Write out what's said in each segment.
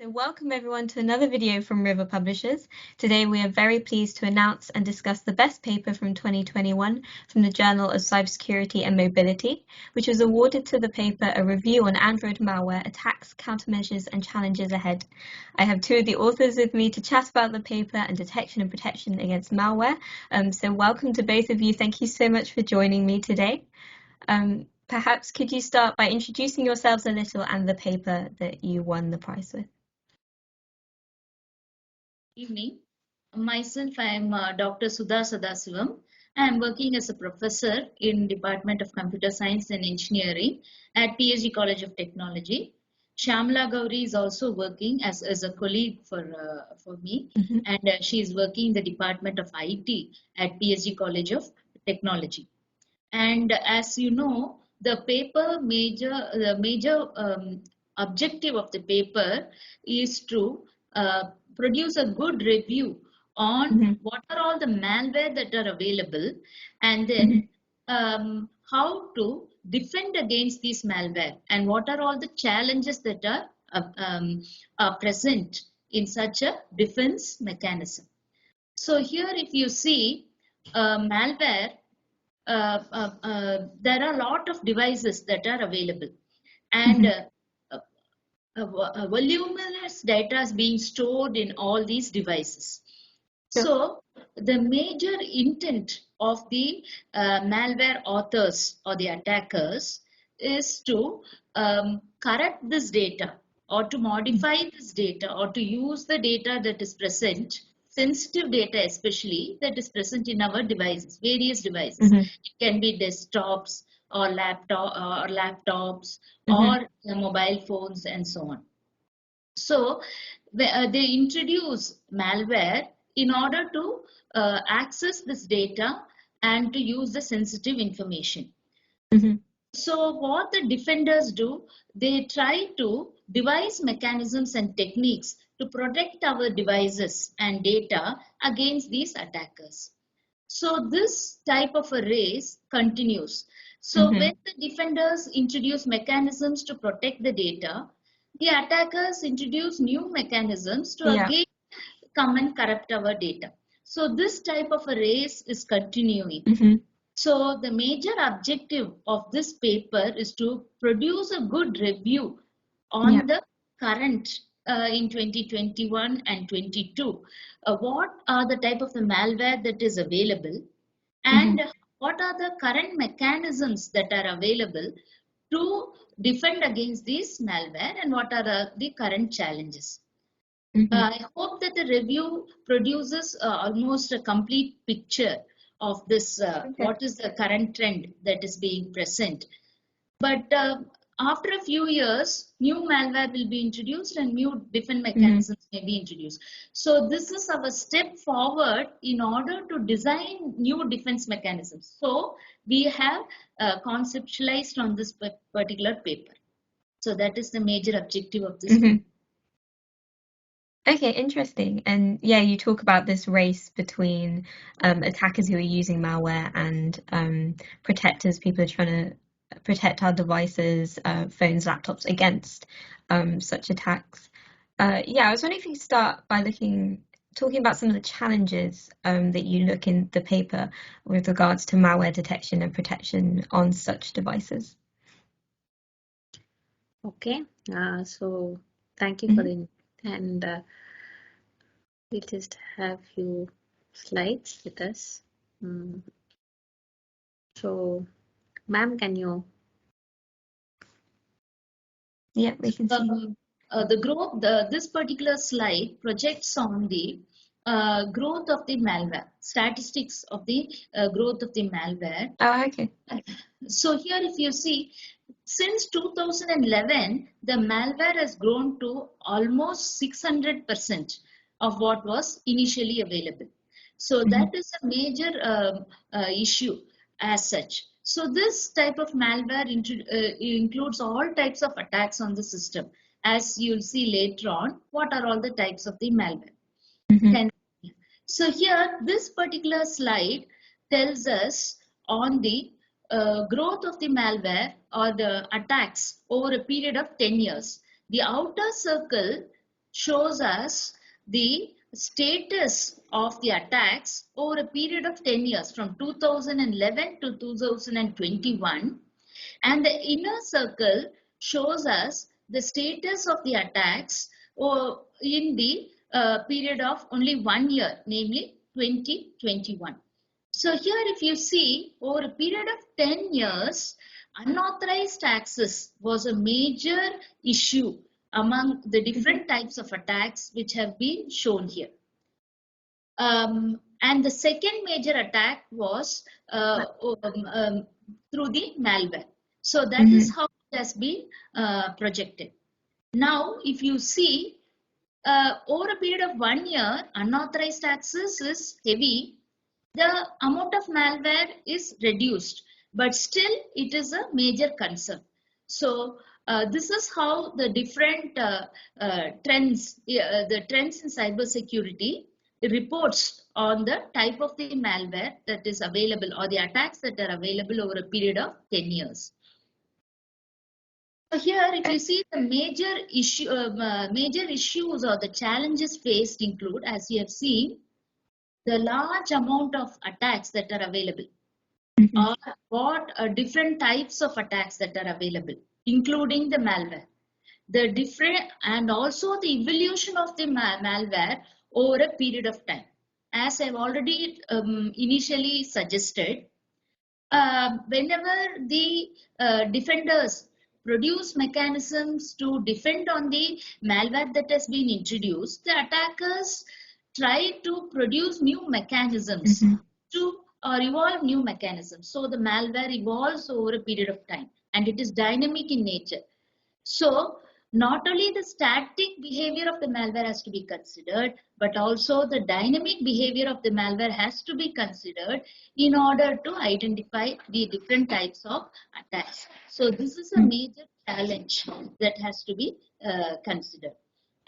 So welcome everyone to another video from River Publishers. Today we are very pleased to announce and discuss the best paper from 2021 from the Journal of Cybersecurity and Mobility, which was awarded to the paper A Review on Android Malware, Attacks, Countermeasures and Challenges Ahead. I have two of the authors with me to chat about the paper and detection and protection against malware. So welcome to both of you. Thank you so much for joining me today. Perhaps could you start by introducing yourselves a little and the paper that you won the prize with? Evening. Myself, I am Dr. Sudha Sadasivam. I am working as a professor in Department of Computer Science and Engineering at PSG College of Technology. ShymalaGowri is also working as a colleague for me, and she is working in the Department of IT at PSG College of Technology. And as you know, the major objective of the paper is to produce a good review on what are all the malware that are available, and then how to defend against these malware, and what are all the challenges that are present in such a defense mechanism. So here, if you see malware, there are a lot of devices that are available, and voluminous data is being stored in all these devices. So the major intent of the malware authors or the attackers is to corrupt this data, or to modify this data, or to use the data that is present, sensitive data especially, that is present in our devices, various devices. It can be desktops or laptops or mobile phones and so on. So they introduce malware in order to access this data and to use the sensitive information. So what the defenders do, they try to devise mechanisms and techniques to protect our devices and data against these attackers. So this type of a race continues. So when the defenders introduce mechanisms to protect the data, the attackers introduce new mechanisms to again come and corrupt our data. So this type of a race is continuing. So the major objective of this paper is to produce a good review on the current in 2021 and 22. What are the type of the malware that is available, and what are the current mechanisms that are available to defend against these malware, and what are the current challenges. I hope that the review produces almost a complete picture of this, what is the current trend that is being present. But after a few years, new malware will be introduced and new defense mechanisms may be introduced. So this is our step forward in order to design new defense mechanisms. So we have conceptualized on this particular paper. So that is the major objective of this paper. Okay, interesting. And yeah, you talk about this race between attackers who are using malware and protectors, people are trying to protect our devices, phones, laptops against such attacks. Yeah, I was wondering if you could start by talking about some of the challenges that you look in the paper with regards to malware detection and protection on such devices. Okay, so thank you for the and we'll just have few slides with us. So, ma'am, can you? Yeah, we can see. This particular slide projects on the growth of the malware, statistics of the growth of the malware. Oh, okay. So here, if you see, since 2011, the malware has grown to almost 600% of what was initially available. So that is a major issue as such. So this type of malware includes all types of attacks on the system. As you'll see later on, what are all the types of the malware. So here, this particular slide tells us on the growth of the malware or the attacks over a period of 10 years. The outer circle shows us the status of the attacks over a period of 10 years from 2011 to 2021, and the inner circle shows us the status of the attacks in the period of only 1 year, namely 2021. So here if you see, over a period of 10 years, unauthorized access was a major issue among the different types of attacks which have been shown here. And the second major attack was through the malware. So that is how it has been projected. Now, if you see, over a period of 1 year, unauthorized access is heavy. The amount of malware is reduced, but still it is a major concern. So this is how the different trends in cybersecurity reports on the type of the malware that is available or the attacks that are available over a period of 10 years. So here, if you see the major issues or the challenges faced include, as you have seen, the large amount of attacks that are available, or what different types of attacks that are available, including the malware, the different, and also the evolution of the malware over a period of time. As I've already initially suggested, whenever the defenders produce mechanisms to defend on the malware that has been introduced, the attackers try to produce new mechanisms to or evolve new mechanisms. So the malware evolves over a period of time and it is dynamic in nature. So not only the static behavior of the malware has to be considered, but also the dynamic behavior of the malware has to be considered in order to identify the different types of attacks. So this is a major challenge that has to be considered.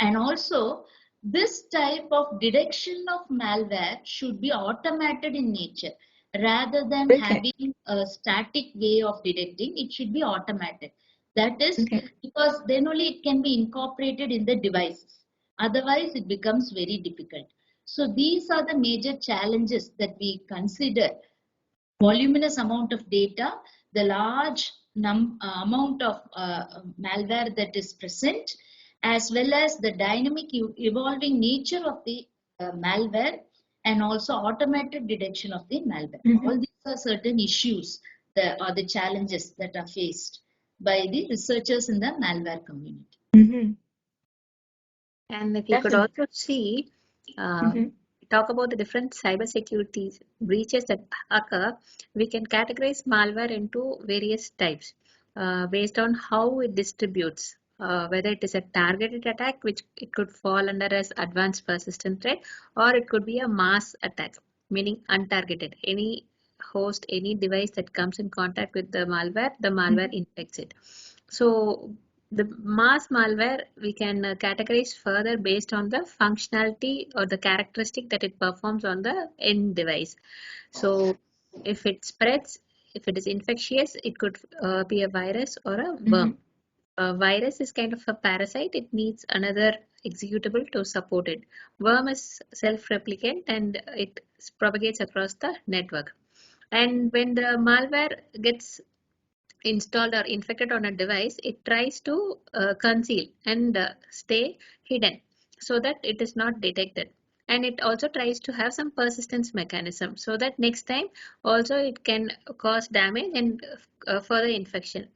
And also, this type of detection of malware should be automated in nature. Rather than having a static way of detecting, it should be automated. That is because then only it can be incorporated in the devices. Otherwise, it becomes very difficult. So these are the major challenges that we consider. Voluminous amount of data, the large amount of malware that is present, as well as the dynamic evolving nature of the malware, and also automated detection of the malware. All these are certain issues or the challenges that are faced by the researchers in the malware community. And if you could also see, talk about the different cybersecurity breaches that occur, we can categorize malware into various types based on how it distributes. Whether it is a targeted attack, which it could fall under as advanced persistent threat, or it could be a mass attack, meaning untargeted. Any host, any device that comes in contact with the malware infects it. So the mass malware we can categorize further based on the functionality or the characteristic that it performs on the end device. So if it spreads, if it is infectious, it could be a virus or a worm. A virus is kind of a parasite. It needs another executable to support it. Worm is self-replicant and it propagates across the network. And when the malware gets installed or infected on a device, it tries to conceal and stay hidden so that it is not detected. And it also tries to have some persistence mechanism so that next time also it can cause damage and further infection.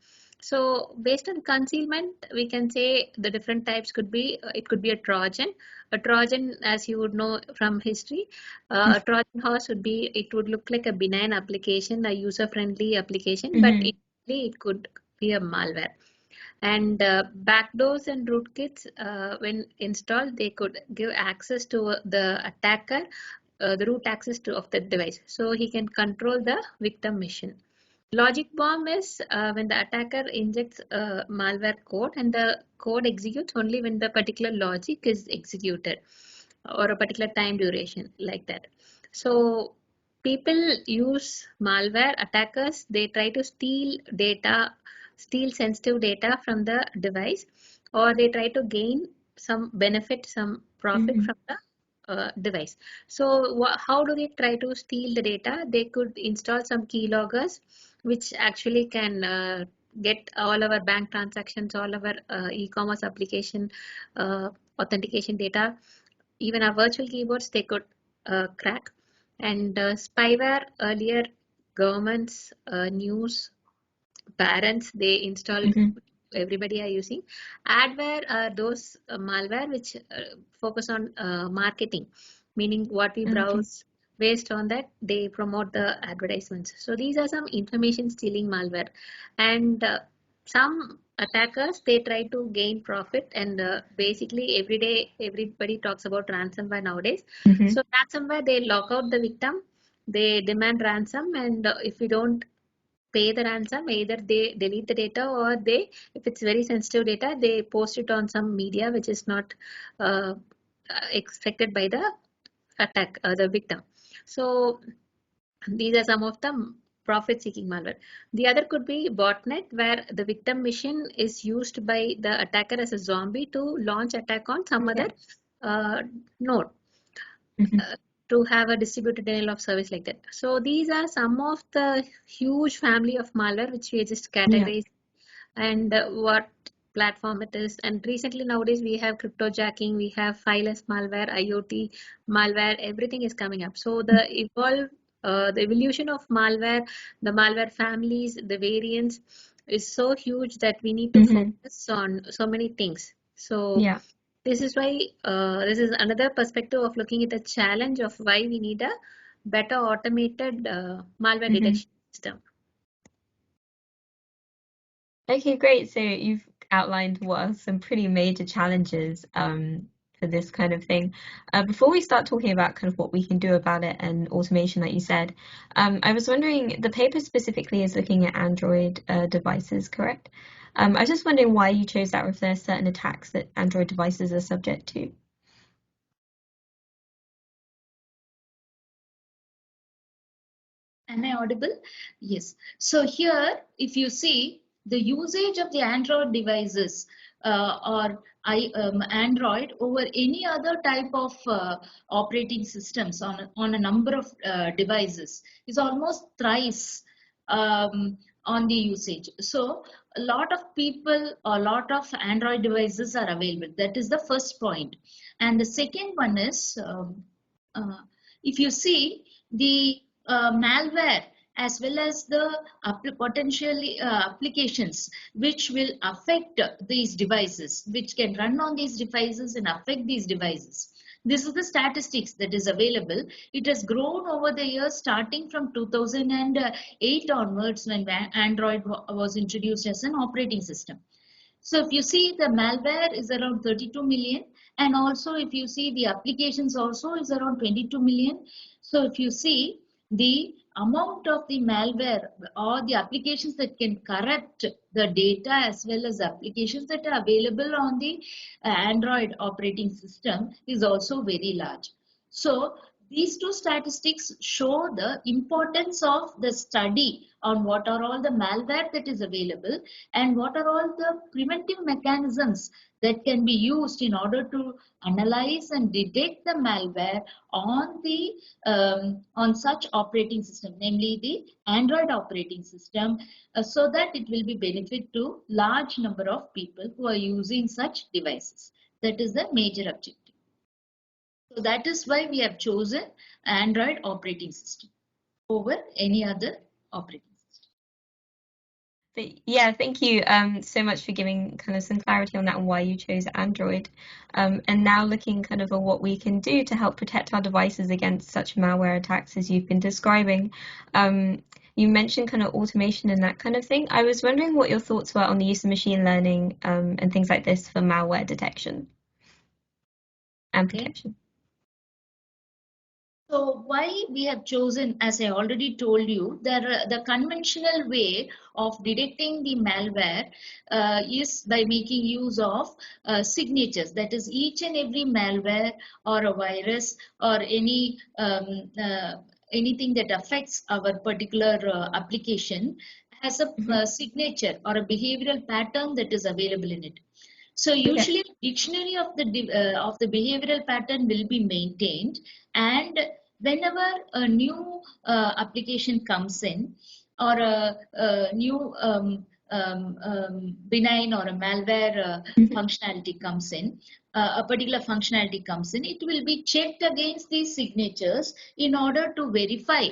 So based on concealment, we can say the different types could be, it could be a Trojan. A Trojan, as you would know from history, a Trojan horse would be, it would look like a benign application, a user-friendly application, but it could be a malware. And backdoors and rootkits, when installed, they could give access to the attacker, the root access of the device. So he can control the victim machine. Logic bomb is when the attacker injects malware code and the code executes only when the particular logic is executed or a particular time duration like that. So people use malware, attackers, they try to steal data, steal sensitive data from the device, or they try to gain some benefit, some profit from the device. So how do they try to steal the data? They could install some keyloggers, which actually can get all our bank transactions, all our e-commerce application authentication data, even our virtual keyboards they could crack. And spyware, earlier governments, news, parents, they installed, everybody are using. Adware are those malware which focus on marketing, meaning what we browse, based on that they promote the advertisements. So these are some information stealing malware. And some attackers, they try to gain profit, and basically every day everybody talks about ransomware nowadays. So ransomware, they lock out the victim, they demand ransom, and if we don't pay the ransom, either they delete the data, or they, if it's very sensitive data, they post it on some media which is not expected by the attack, the victim. So these are some of the profit seeking malware. The other could be botnet, where the victim machine is used by the attacker as a zombie to launch attack on some other node. To have a distributed denial of service like that. So these are some of the huge family of malware which we just categorize, and what platform it is. And recently nowadays we have cryptojacking, we have fileless malware, IoT malware, everything is coming up. So the evolution of malware, the malware families, the variants is so huge that we need to focus on so many things. So this is why this is another perspective of looking at the challenge of why we need a better automated malware detection system. Okay, great. So you've outlined what are some pretty major challenges for this kind of thing. Before we start talking about kind of what we can do about it and automation, like you said, I was wondering, the paper specifically is looking at Android devices, correct? I was just wondering why you chose that, or if there are certain attacks that Android devices are subject to. Am I audible? Yes. So here, if you see the usage of the Android devices or Android over any other type of operating systems on a number of devices is almost thrice on the usage. So a lot of people, a lot of Android devices are available. That is the first point. And the second one is, if you see the malware as well as the potential applications which will affect these devices, which can run on these devices and affect these devices. This is the statistics that is available. It has grown over the years, starting from 2008 onwards, when Android was introduced as an operating system. So if you see, the malware is around 32 million, and also if you see the applications also is around 22 million. So if you see the amount of the malware or the applications that can corrupt the data as well as applications that are available on the Android operating system is also very large. So these two statistics show the importance of the study on what are all the malware that is available and what are all the preventive mechanisms that can be used in order to analyze and detect the malware on the on such operating system, namely the Android operating system, so that it will be benefit to large number of people who are using such devices. That is the major objective. So that is why we have chosen Android operating system over any other operating system. But yeah, thank you so much for giving kind of some clarity on that and why you chose Android. And now looking kind of at what we can do to help protect our devices against such malware attacks as you've been describing. You mentioned kind of automation and that kind of thing. I was wondering what your thoughts were on the use of machine learning and things like this for malware detection and protection. So why we have chosen, as I already told you, the conventional way of detecting the malware is by making use of signatures. That is, each and every malware or a virus or any anything that affects our particular application has a signature or a behavioral pattern that is available in it. So usually dictionary of the behavioral pattern will be maintained, and whenever a new application comes in, or a new benign or a malware functionality comes in, a particular functionality comes in, it will be checked against these signatures in order to verify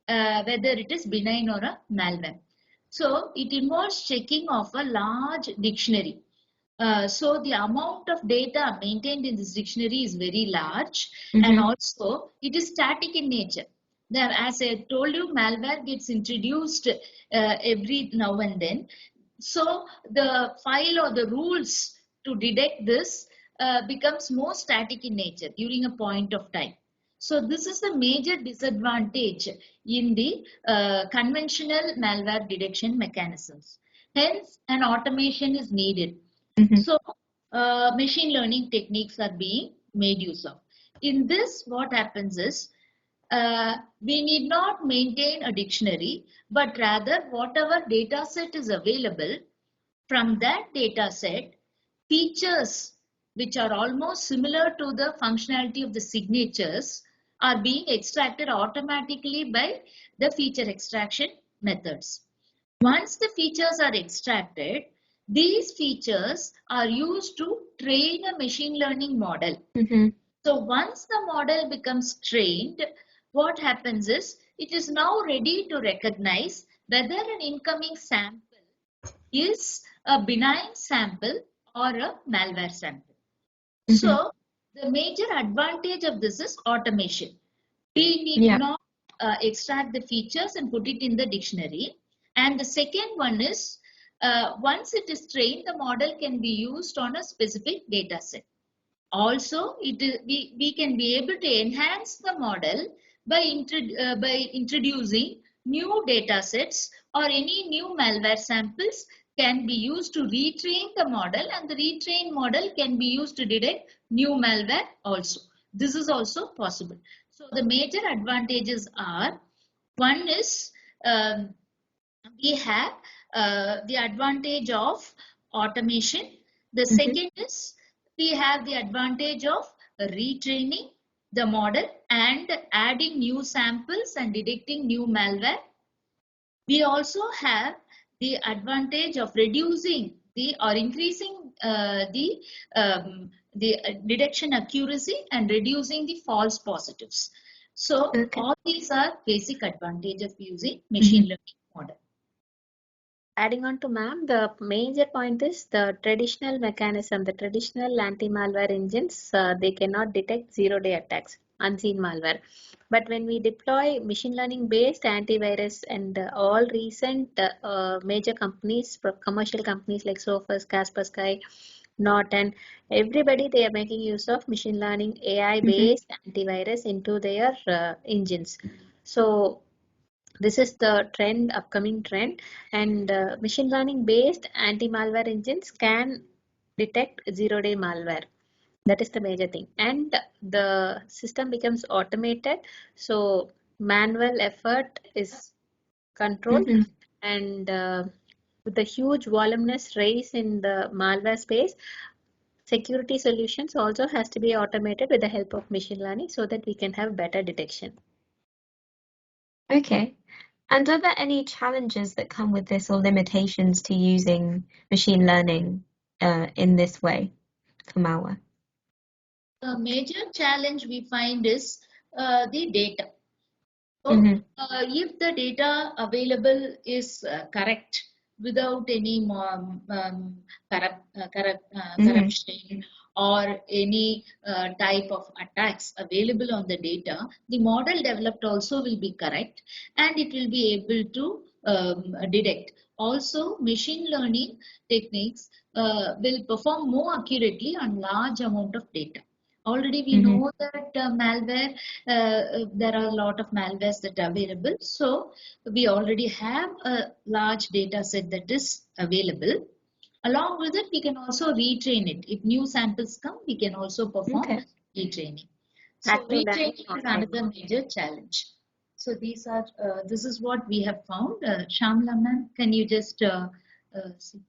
whether it is benign or a malware. So it involves checking of a large dictionary. So the amount of data maintained in this dictionary is very large, and also it is static in nature. There, as I told you, malware gets introduced every now and then. So the file or the rules to detect this becomes more static in nature during a point of time. So this is the major disadvantage in the conventional malware detection mechanisms. Hence, an automation is needed. So machine learning techniques are being made use of. In this, what happens is we need not maintain a dictionary, but rather whatever data set is available, from that data set, features which are almost similar to the functionality of the signatures are being extracted automatically by the feature extraction methods. Once the features are extracted, these features are used to train a machine learning model. So once the model becomes trained, what happens is it is now ready to recognize whether an incoming sample is a benign sample or a malware sample. So the major advantage of this is automation. We need not extract the features and put it in the dictionary. And the second one is once it is trained, the model can be used on a specific data set. Also, we can be able to enhance the model by introducing new data sets, or any new malware samples can be used to retrain the model, and the retrained model can be used to detect new malware also. This is also possible. So the major advantages are, one is we have the advantage of automation. The second is we have the advantage of retraining the model and adding new samples and detecting new malware. We also have the advantage of reducing or increasing the detection accuracy and reducing the false positives. So all these are basic advantage of using machine learning model. Adding on to ma'am, the major point is the traditional mechanism, the traditional anti-malware engines, they cannot detect zero-day attacks, unseen malware. But when we deploy machine learning based antivirus, and all recent major companies, commercial companies like Sophos, Kaspersky, Norton, everybody, they are making use of machine learning AI based antivirus into their engines. So this is the trend, upcoming trend, and machine learning based anti-malware engines can detect zero-day malware. That is the major thing, and the system becomes automated, so manual effort is controlled, and with the huge voluminous rise in the malware space, security solutions also has to be automated with the help of machine learning, so that we can have better detection. Okay. And are there any challenges that come with this, or limitations to using machine learning in this way for malware? The major challenge we find is the data. So, if the data available is correct, without any corruption or any type of attacks available on the data, the model developed also will be correct, and it will be able to detect. Also, machine learning techniques will perform more accurately on large amount of data. Already we know that malware, there are a lot of malwares that are available. So we already have a large data set that is available. Along with it, we can also retrain it. If new samples come, we can also perform retraining. So retraining is another major challenge. So these are, this is what we have found. Shymala ma'am, can you just see?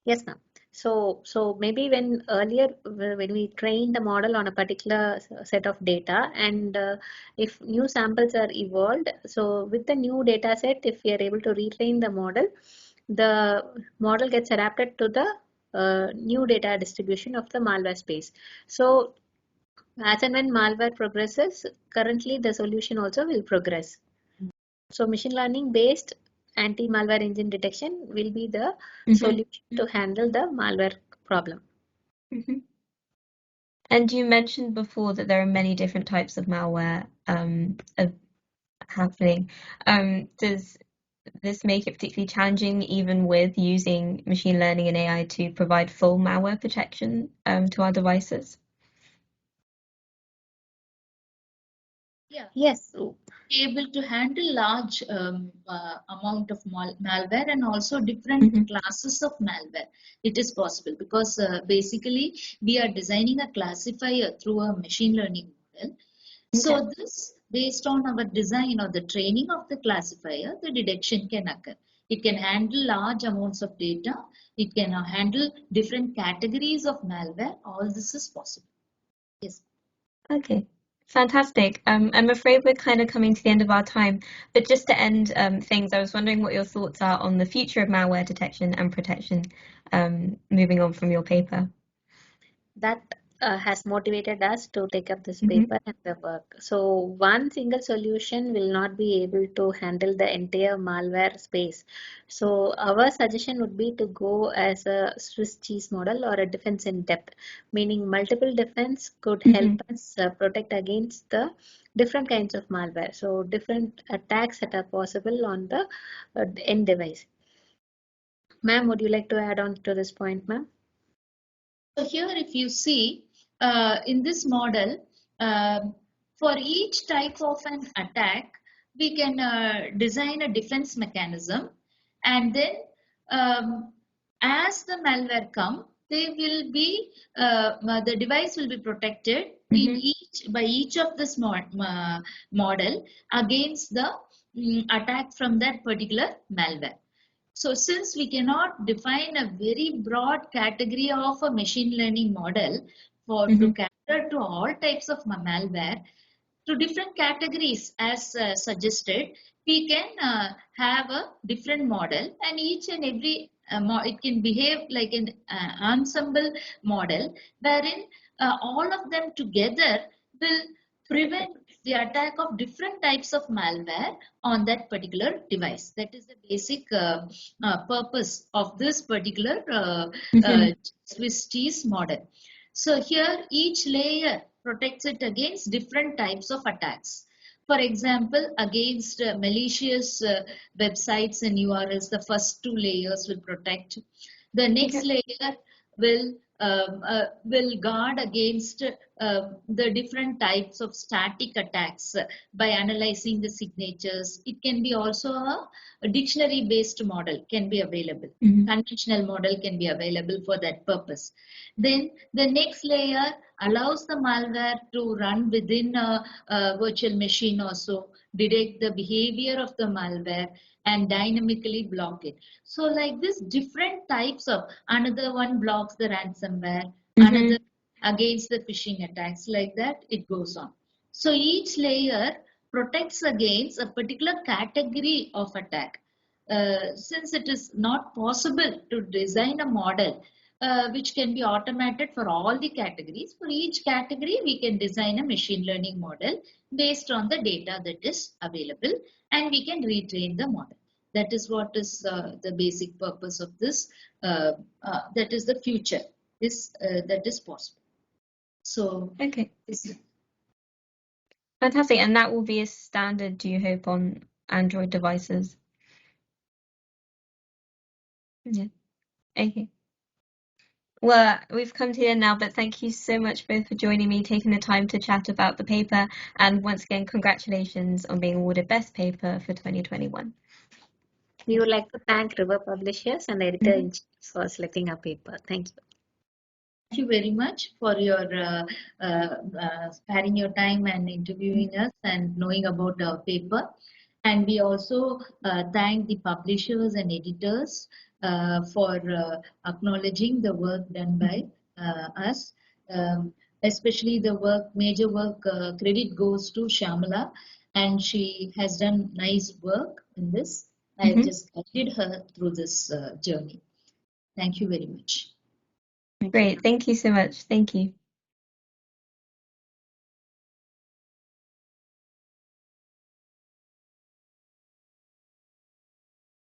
Yes, ma'am. So maybe when earlier when we train the model on a particular set of data, and if new samples are evolved, so with the new data set, if we are able to retrain the model gets adapted to the new data distribution of the malware space. So as and when malware progresses, currently the solution also will progress. So machine learning based anti-malware engine detection will be the solution to handle the malware problem. And you mentioned before that there are many different types of malware happening. Does this make it particularly challenging, even with using machine learning and AI to provide full malware protection to our devices? Yeah. Yes. Able to handle large amount of malware and also different classes of malware. It is possible because basically we are designing a classifier through a machine learning model. So this, based on our design or the training of the classifier, the detection can occur. It can handle large amounts of data. It can handle different categories of malware. All this is possible. Yes. Okay. Fantastic. I'm afraid we're kind of coming to the end of our time, but just to end things, I was wondering what your thoughts are on the future of malware detection and protection, moving on from your paper. That has motivated us to take up this paper and the work. So one single solution will not be able to handle the entire malware space. So our suggestion would be to go as a Swiss cheese model or a defense in depth, meaning multiple defense could help us protect against the different kinds of malware. So different attacks that are possible on the end device. Ma'am, would you like to add on to this point, ma'am? So here, if you see in this model, for each type of an attack, we can design a defense mechanism, and then as the malware come, they will be the device will be protected in by each of this model against the attack from that particular malware. So since we cannot define a very broad category of a machine learning model to cater to all types of malware, to different categories as suggested, we can have a different model, and each and every it can behave like an ensemble model wherein all of them together will prevent the attack of different types of malware on that particular device. That is the basic purpose of this particular Swiss cheese model. So here each layer protects it against different types of attacks. For example, against malicious websites and URLs, the first two layers will protect. The next layer will guard against the different types of static attacks by analyzing the signatures. It can be also a dictionary based model can be available. Conventional model can be available for that purpose. Then the next layer allows the malware to run within a virtual machine also, detect the behavior of the malware and dynamically block it. So like this, different types of, another one blocks the ransomware, another against the phishing attacks, like that it goes on. So each layer protects against a particular category of attack. Since it is not possible to design a model which can be automated for all the categories, for each category we can design a machine learning model based on the data that is available, and we can retrain the model. That is what is the basic purpose of this. That is the future. That is possible. So okay, fantastic. And that will be a standard, do you hope, on Android devices? Yeah. Okay. Well, we've come to the end now, but thank you so much both for joining me, taking the time to chat about the paper, and once again, congratulations on being awarded Best Paper for 2021. We would like to thank River Publishers and the editor-in-chief for selecting our paper. Thank you. Thank you very much for your sparing your time and interviewing us and knowing about our paper. And we also thank the publishers and editors for acknowledging the work done by us. Especially the major work credit goes to Shymala, and she has done nice work in this. I just guided her through this journey. Thank you very much. Great. Thank you so much. Thank you.